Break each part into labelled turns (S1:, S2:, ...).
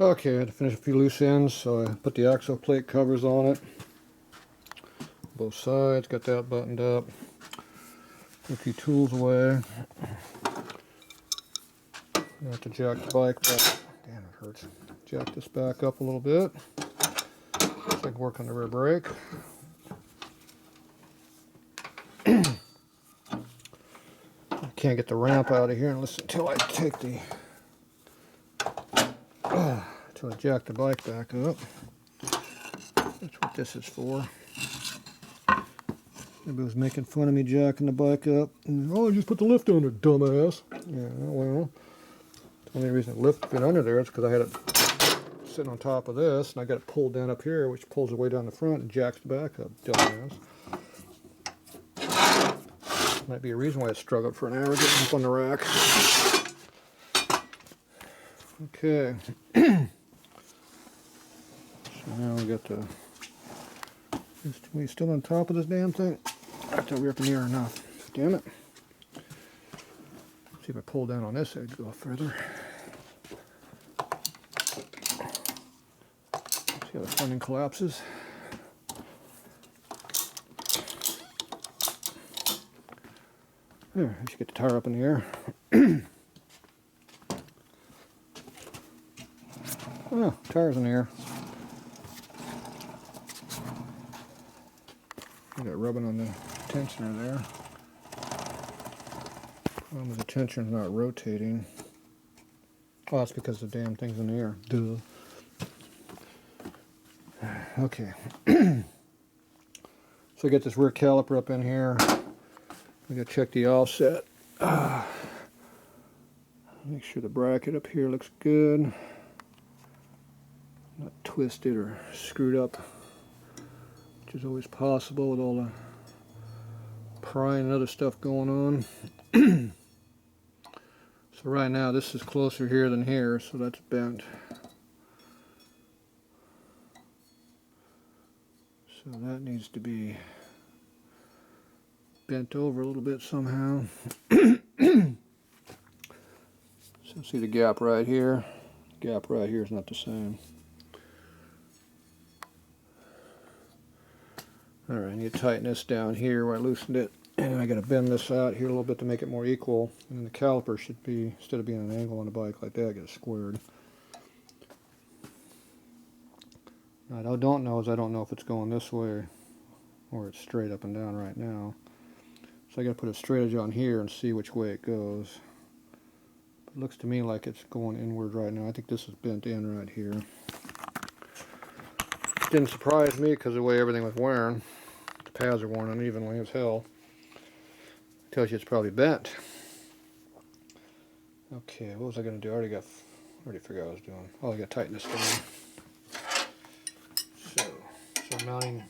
S1: Okay, I had to finish a few loose ends, so I put the axle plate covers on it. Both sides, got that buttoned up. Put a few tools away. I have to jack the bike back. Damn, it hurts. Jack this back up a little bit. So I can work on the rear brake. I can't get the ramp out of here until I take the until I jack the bike back up. That's what this is for. Everybody was making fun of me jacking the bike up. And, oh, just put the lift under, dumbass. Yeah, well, the only reason the lift been under there is because I had it sitting on top of this, and I got it pulled down up here, which pulls it way down the front and jacks the back up, dumbass. Might be a reason why I struggled for an hour getting up on the rack. Okay. So now we got the... Are we still on top of this damn thing? I thought we were up in the air enough. Damn it. See if I pull down on this edge, go further. See how the funding collapses. There, I should get the tire up in the air. Oh, tire's in the air. I got rubbing on the tensioner there. Problem is the tensioner's not rotating. Oh, that's because the damn thing's in the air. Duh. Okay. So I got this rear caliper up in here. We gotta check the offset. Make sure the bracket up here looks good. Not twisted or screwed up, which is always possible with all the prying and other stuff going on. So right now this is closer here than here, so that's bent. So that needs to be bent over a little bit somehow. So see the gap right here? Gap right here is not the same. Alright, I need to tighten this down here where I loosened it. And I got to bend this out here a little bit to make it more equal. And then the caliper should be, instead of being an angle on the bike like that, get it squared. What I don't know is I don't know if it's going this way or it's straight up and down right now. So I got to put a straight edge on here and see which way it goes. It looks to me like it's going inward right now. I think this is bent in right here. Didn't surprise me because of the way everything was wearing. The pads are worn unevenly as hell. Tells you it's probably bent. Okay, what was I going to do? I already figured out what I was doing. Oh, I got to tighten this down. So mounting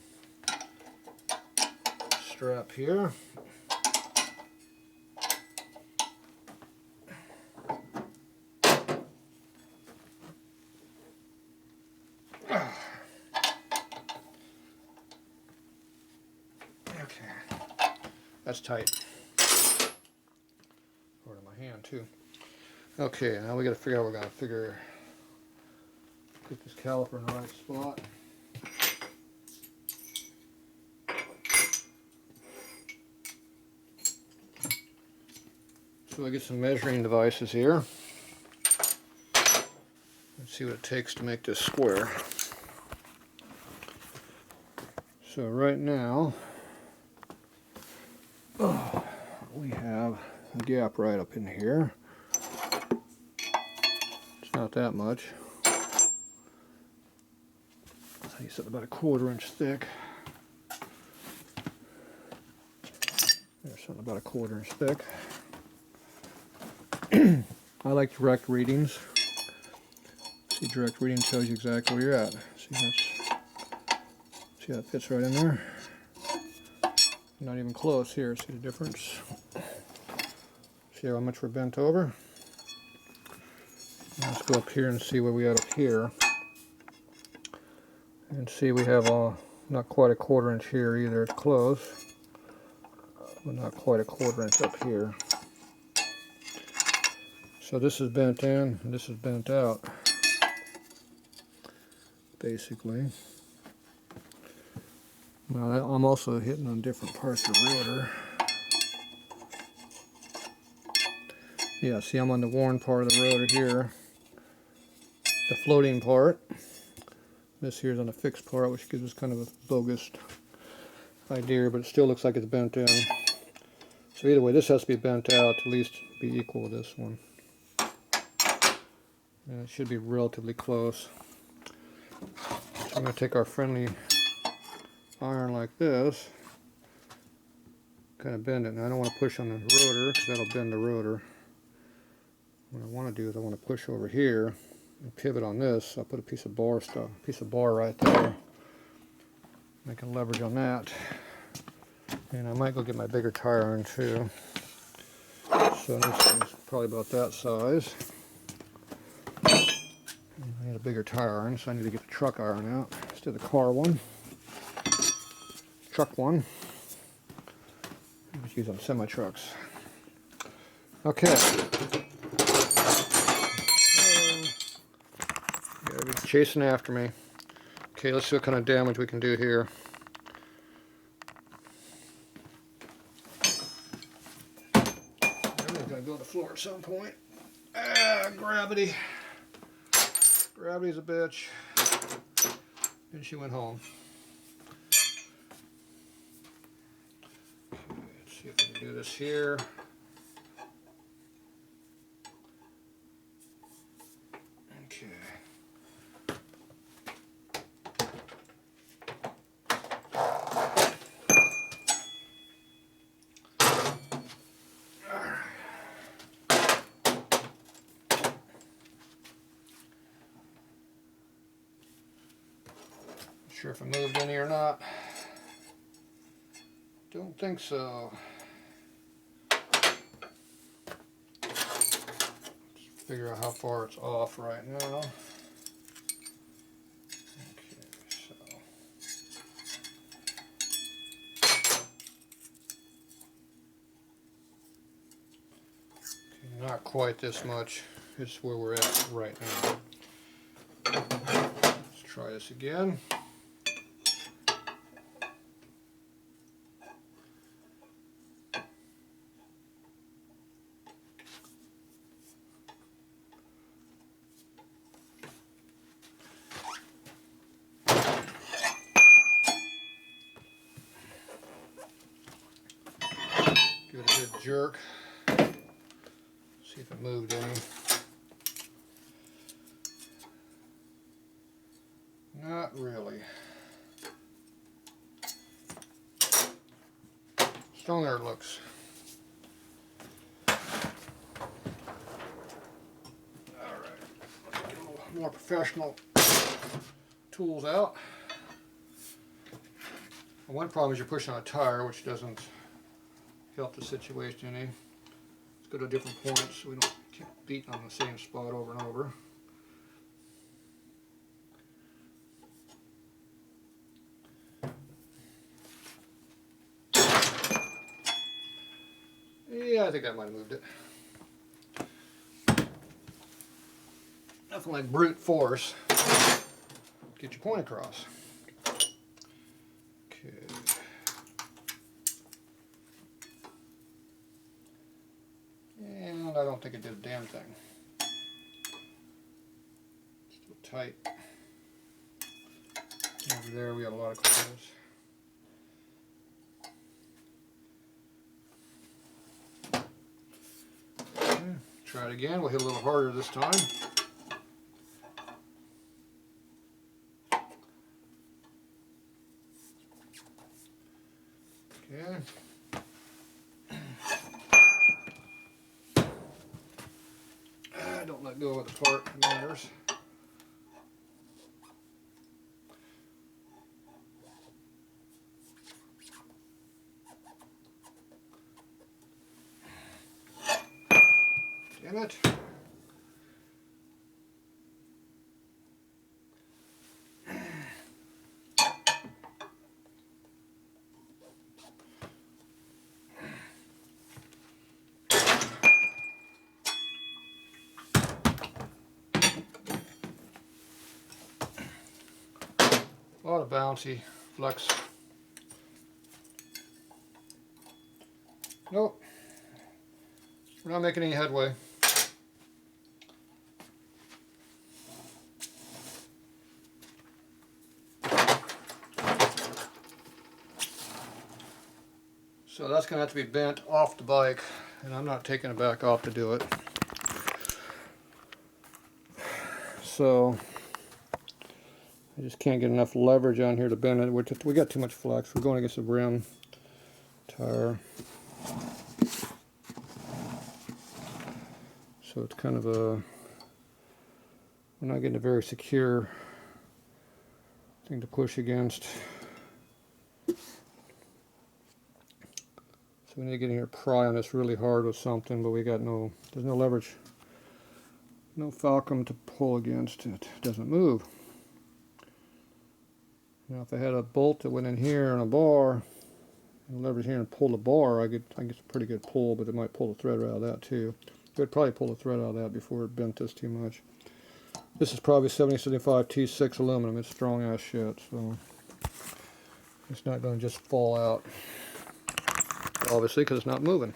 S1: strap here. Okay, that's tight. Over to my hand too. Okay, now we got to figure out. We're gonna get this caliper in the right spot. So I get some measuring devices here. Let's see what it takes to make this square. So right now, we have a gap right up in here. It's not that much. He said about a 1/4 inch thick. There's something about a 1/4 inch thick. I like direct readings. See, direct reading tells you exactly where you're at. See how it fits right in there? Not even close here. See the difference? See how much we're bent over? Now let's go up here and see where we are up here. And see we have not quite a 1/4 inch here either. It's close, but not quite a 1/4 inch up here. So this is bent in and this is bent out. basically. Now I'm also hitting on different parts of the rotor. Yeah, see, I'm on the worn part of the rotor here, the floating part. This here's on the fixed part, which gives us kind of a bogus idea, but it still looks like it's bent in. So either way, this has to be bent out to at least be equal to this one. And it should be relatively close. So I'm going to take our friendly iron like this, kind of bend it. And I don't want to push on the rotor because that'll bend the rotor. What I want to do is I want to push over here and pivot on this. I'll put a piece of bar right there. I can leverage on that. And I might go get my bigger tire iron too. So this is probably about that size. I need a bigger tire iron, so I need to get the truck iron out instead of the car one. Truck one. Just use on semi-trucks. Okay. Everybody's chasing after me. Okay, let's see what kind of damage we can do here. Everything's gonna go to the floor at some point. Ah, gravity. Gravity's a bitch. And she went home. Okay, let's see if we can do this here. Okay. Sure if I moved any or not. Don't think so. Let's figure out how far it's off right now. Okay, so. Okay, not quite this much. It's where we're at right now. Let's try this again. Give it a good jerk. See if it moved any. Not really. Stronger it looks. Alright, let's get a little more professional tools out. One problem is you're pushing on a tire, which doesn't help the situation any. Let's go to a different point so we don't keep beating on the same spot over and over. Yeah, I think I might have moved it. Nothing like brute force. Get your point across. Okay. And I don't think it did a damn thing. Still tight. Over there we got a lot of clothes. Okay. Try it again. We'll hit a little harder this time. Okay. Don't let go of the part, it matters. Damn it. A lot of bouncy flex. Nope. We're not making any headway. So that's going to have to be bent off the bike, and I'm not taking it back off to do it. So I just can't get enough leverage on here to bend it. We got too much flex. We're going against the rim tire. So it's kind of a, we're not getting a very secure thing to push against. So we need to get in here, pry on this really hard with something, but we got no, there's no leverage, no falcum to pull against. It doesn't move. Now if I had a bolt that went in here and a bar, and leverage here and pull the bar, I get a pretty good pull, but it might pull the thread out of that too. It would probably pull the thread out of that before it bent this too much. This is probably 7075 T6 aluminum. It's strong ass shit, so it's not going to just fall out. Obviously, because it's not moving.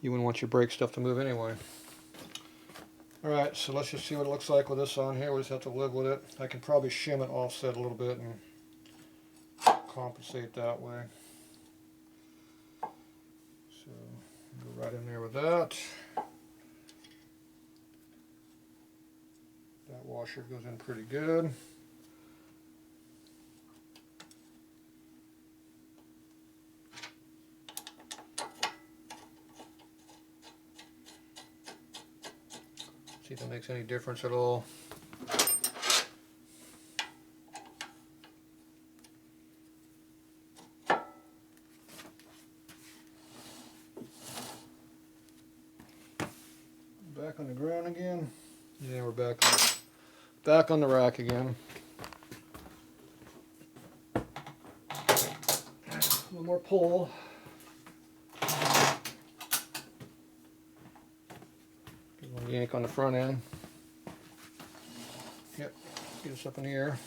S1: You wouldn't want your brake stuff to move anyway. Alright, so let's just see what it looks like with this on here. We just have to live with it. I can probably shim it offset a little bit and compensate that way. So, go right in there with that. That washer goes in pretty good. See if it makes any difference at all. Back on the ground again. Yeah, we're back on the rack again. A little more pull. Yank on the front end. Yep, get us up in the air.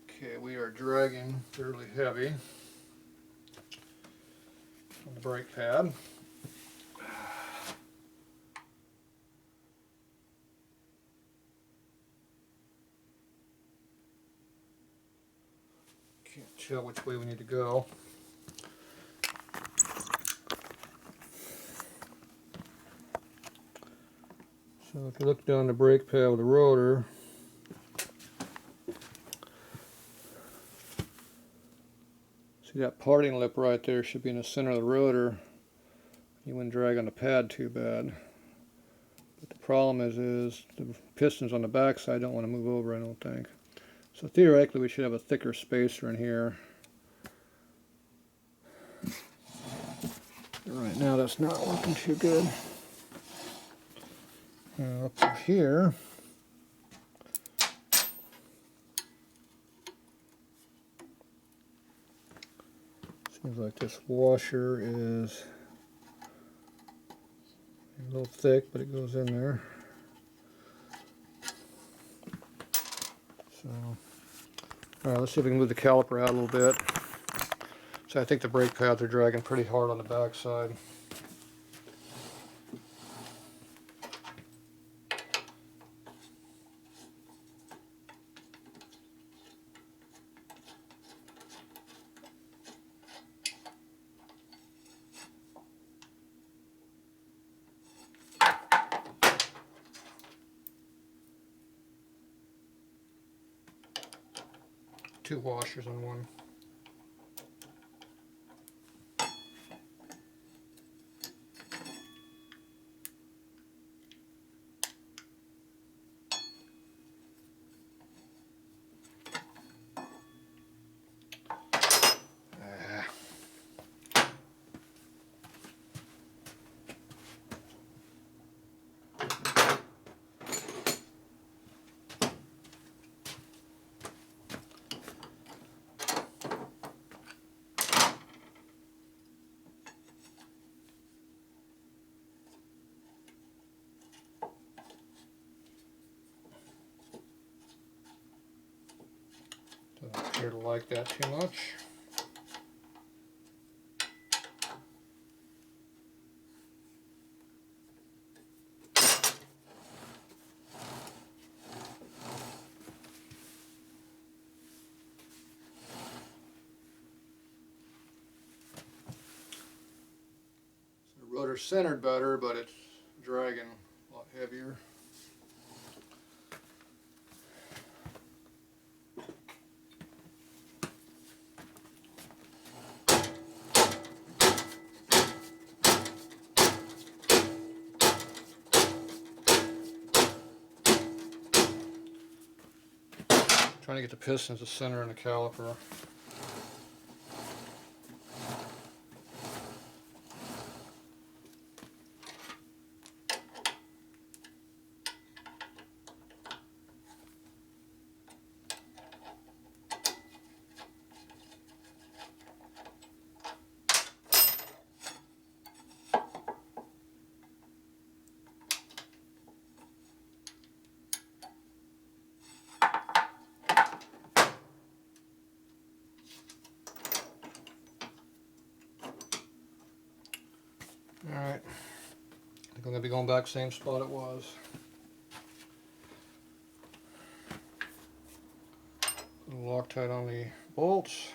S1: Okay, we are dragging fairly heavy on the brake pad. Can't tell which way we need to go. So if you look down the brake pad with the rotor, see that parting lip right there should be in the center of the rotor. You wouldn't drag on the pad too bad. But the problem is the pistons on the back side don't want to move over, I don't think. So theoretically we should have a thicker spacer in here. Right now that's not working too good. Up here, seems like this washer is a little thick, but it goes in there. So, alright, let's see if we can move the caliper out a little bit. So I think the brake pads are dragging pretty hard on the back side. Two washers on one. appear to like that too much. The rotor's centered better, but it's dragging a lot heavier. Trying to get the pistons to center in the caliper. Alright, I think I'm going to be going back same spot it was. Loctite on the bolts.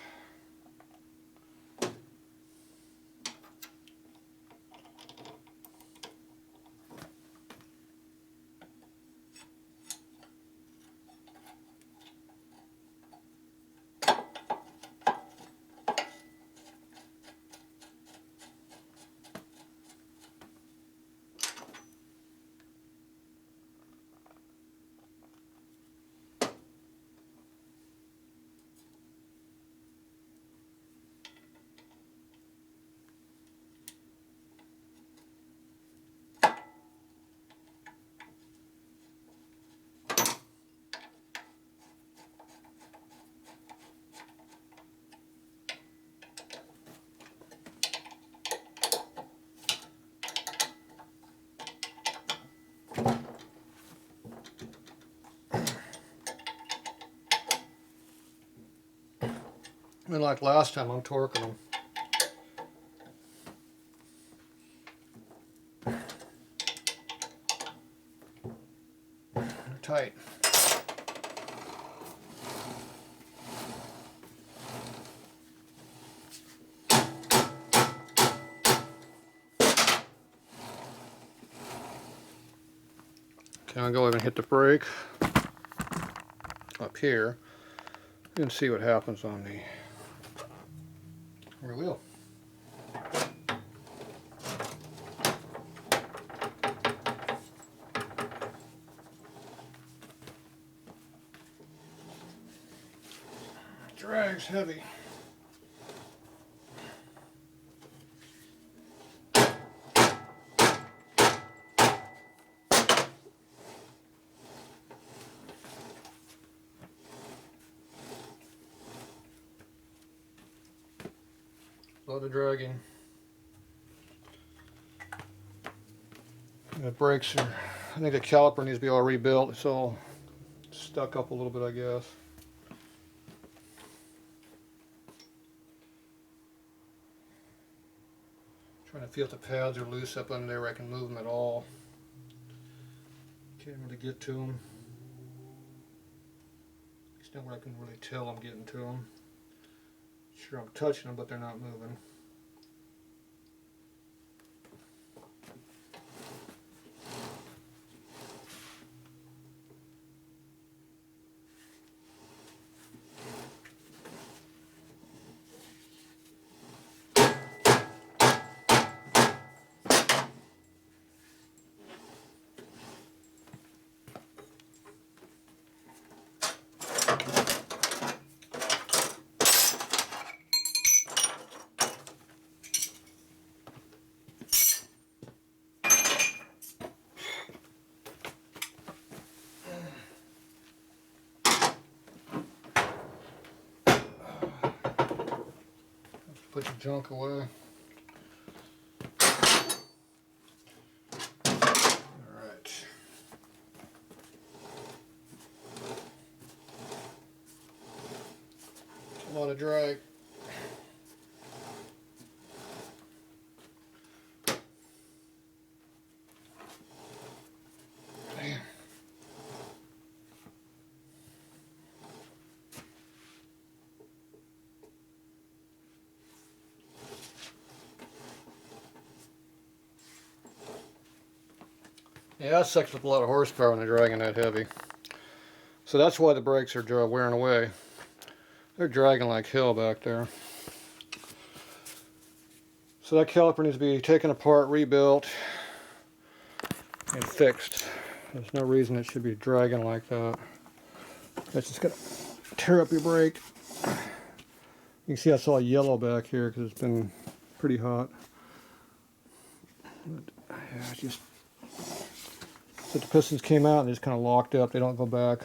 S1: And like last time, I'm torquing them. They're tight. Okay, I'll go ahead and hit the brake up here. You can see what happens on the rear wheel. Drag's heavy. A lot of dragging. The brakes are, I think the caliper needs to be all rebuilt. It's all stuck up a little bit, I guess. Trying to feel if the pads are loose up under there where I can move them at all. Can't really get to them. It's not where I can really tell I'm getting to them. Sure, I'm touching them, but they're not moving. Put your junk away. Alright. to drag. Yeah, that sucks up a lot of horsepower when they're dragging that heavy. So that's why the brakes are wearing away. They're dragging like hell back there. So that caliper needs to be taken apart, rebuilt, and fixed. There's no reason it should be dragging like that. That's just gonna tear up your brake. You can see that's all yellow back here because it's been pretty hot. But, yeah, it's just so the pistons came out and they just kind of locked up. They don't go back.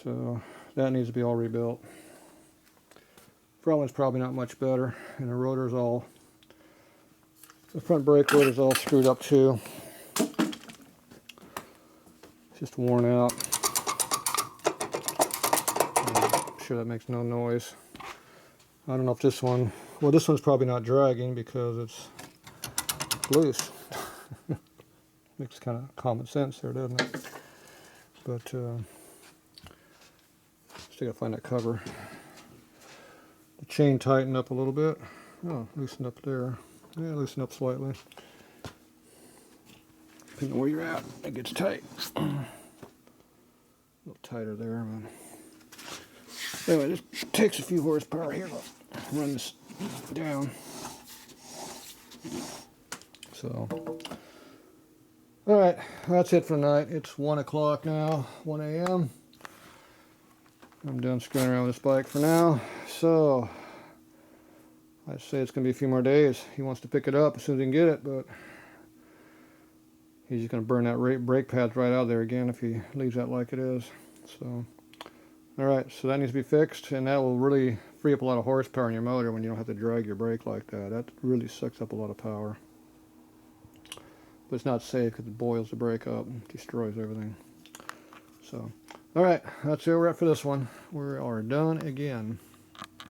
S1: So that needs to be all rebuilt. Front one's probably not much better, and the rotor's all, the front brake rotor's all screwed up too. It's just worn out. I'm sure that makes no noise. I don't know if this one, well, this one's probably not dragging because it's loose. Makes kind of common sense there, doesn't it? But still gotta find that cover. The chain tightened up a little bit. Oh, loosened up there. Yeah, loosened up slightly. Depending on where you're at, it gets tight. A little tighter there, but anyway, this takes a few horsepower here. I'll run this down. So, all right, that's it for tonight. It's 1 o'clock now, 1 a.m. I'm done screwing around with this bike for now. So, I'd say it's going to be a few more days. He wants to pick it up as soon as he can get it, but he's just going to burn that brake pads right out of there again if he leaves that like it is. So, alright, so that needs to be fixed, and that will really free up a lot of horsepower in your motor when you don't have to drag your brake like that. That really sucks up a lot of power. But it's not safe because it boils the brake up and destroys everything. So, alright, that's where we're at for this one. We are done again.